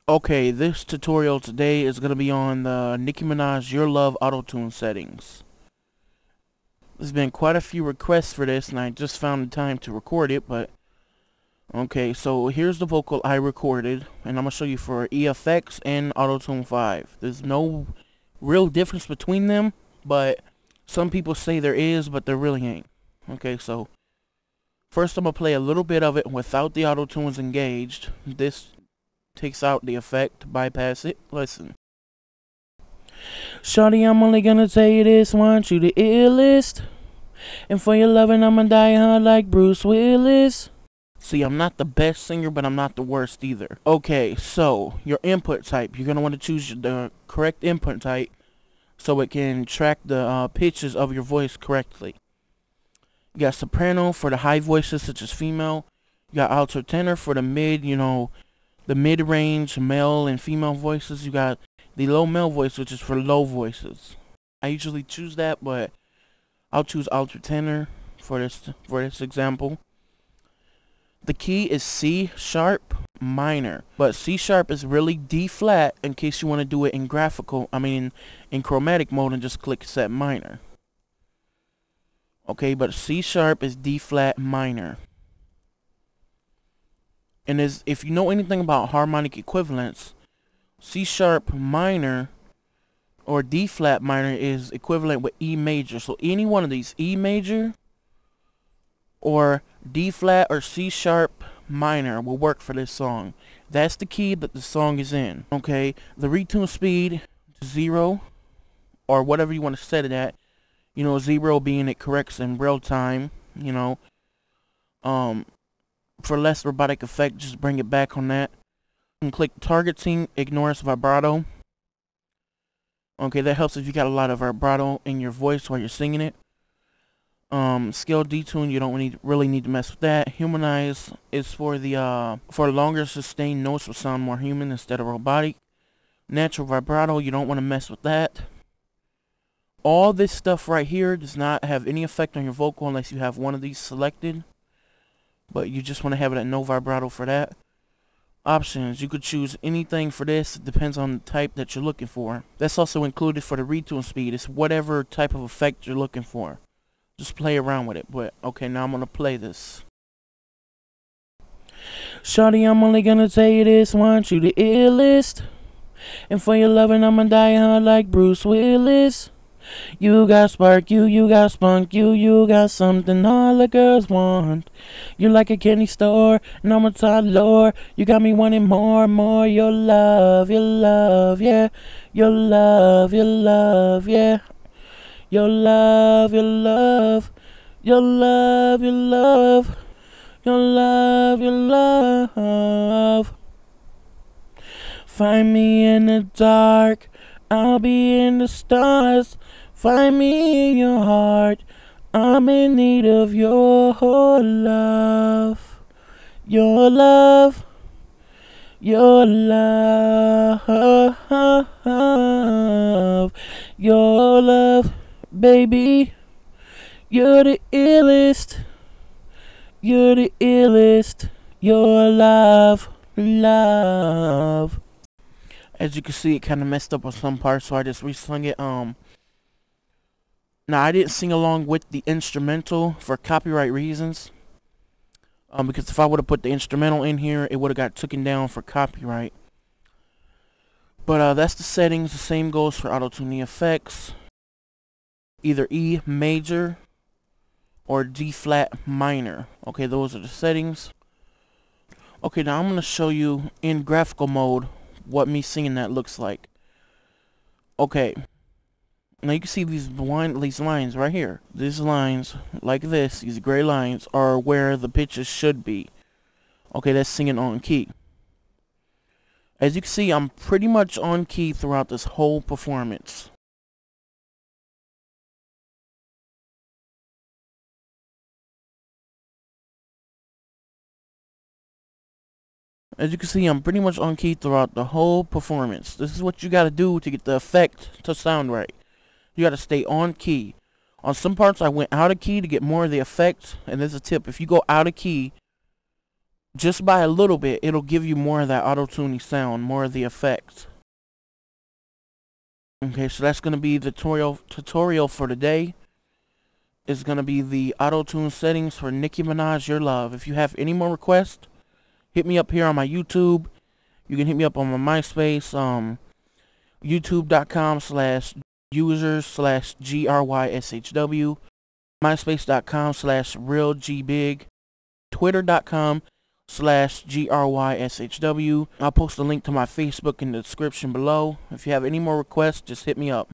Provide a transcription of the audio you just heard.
Okay, this tutorial today is going to be on the Nicki Minaj Your Love Autotune settings. There's been quite a few requests for this and I just found the time to record it, but okay, so here's the vocal I recorded and I'm going to show you for EFX and Autotune 5. There's no real difference between them, but some people say there is, but there really ain't. Okay, so first I'm going to play a little bit of it without the Autotunes engaged. This takes out the effect, bypass it. Listen. Shawty, I'm only gonna tell you this, want you the illest. And for your loving, I'ma die hard like Bruce Willis. See, I'm not the best singer, but I'm not the worst either. Okay, so your input type. You're gonna want to choose the correct input type so it can track the pitches of your voice correctly. You got soprano for the high voices, such as female. You got alto tenor for the mid, the mid-range male and female voices. You got the low male voice, which is for low voices. I usually choose that, but I'll choose alto tenor for this example. The key is C sharp minor, but C sharp is really D flat in case you want to do it in in chromatic mode and just click set minor. Okay, but C sharp is D flat minor. And if you know anything about harmonic equivalence, C sharp minor or D flat minor is equivalent with E major. So any one of these, E major or D flat or C sharp minor, will work for this song. That's the key that the song is in. Okay, the retune speed 0 or whatever you want to set it at. 0 being it corrects in real time. For less robotic effect, just bring it back on that. And click targeting, ignores vibrato. Okay, that helps if you got a lot of vibrato in your voice while you're singing it. Scale detune, you don't really need to mess with that. Humanize is for the for longer sustained notes will sound more human instead of robotic. Natural vibrato, you don't want to mess with that. All this stuff right here does not have any effect on your vocal unless you have one of these selected. But you just want to have it at no vibrato for that. Options, you could choose anything for this. It depends on the type that you're looking for. That's also included for the retune speed. It's whatever type of effect you're looking for. Just play around with it. But okay, now I'm going to play this. Shawty, I'm only going to tell you this, want you the illest. And for your loving, I'ma die hard like Bruce Willis. You got spark, you got spunk, you got something all the girls want. You like a candy store, and I'm a toddler. You got me wanting more, your love, yeah. Your love, yeah. Your love, your love. Your love, your love. Your love, your love. Find me in the dark, I'll be in the stars. Find me in your heart, I'm in need of your love. Your love. Your love. Your love, baby. You're the illest. You're the illest. Your love. As you can see, it kind of messed up on some parts, so I just re-sung it. Now, I didn't sing along with the instrumental for copyright reasons. Because if I would have put the instrumental in here, it would have got taken down for copyright. But that's the settings. The same goes for Autotune effects. Either E major or D flat minor. Okay, those are the settings. Okay, now I'm going to show you in graphical mode what me singing that looks like. Okay. Now you can see these lines right here. These lines, like this, these gray lines, are where the pitches should be. Okay, that's singing on key. As you can see, I'm pretty much on key throughout this whole performance. As you can see, I'm pretty much on key throughout the whole performance. This is what you gotta do to get the effect to sound right. You gotta stay on key. On some parts, I went out of key to get more of the effect. And there's a tip. If you go out of key, just by a little bit, it'll give you more of that auto-tuney sound, more of the effects. Okay, so that's going to be the tutorial for today. It's going to be the auto-tune settings for Nicki Minaj, Your Love. If you have any more requests, hit me up here on my YouTube. You can hit me up on my MySpace, youtube.com/users/GRYSHW, myspace.com/realgbig, twitter.com/GRYSHW. I'll post a link to my Facebook in the description below. If you have any more requests, just hit me up.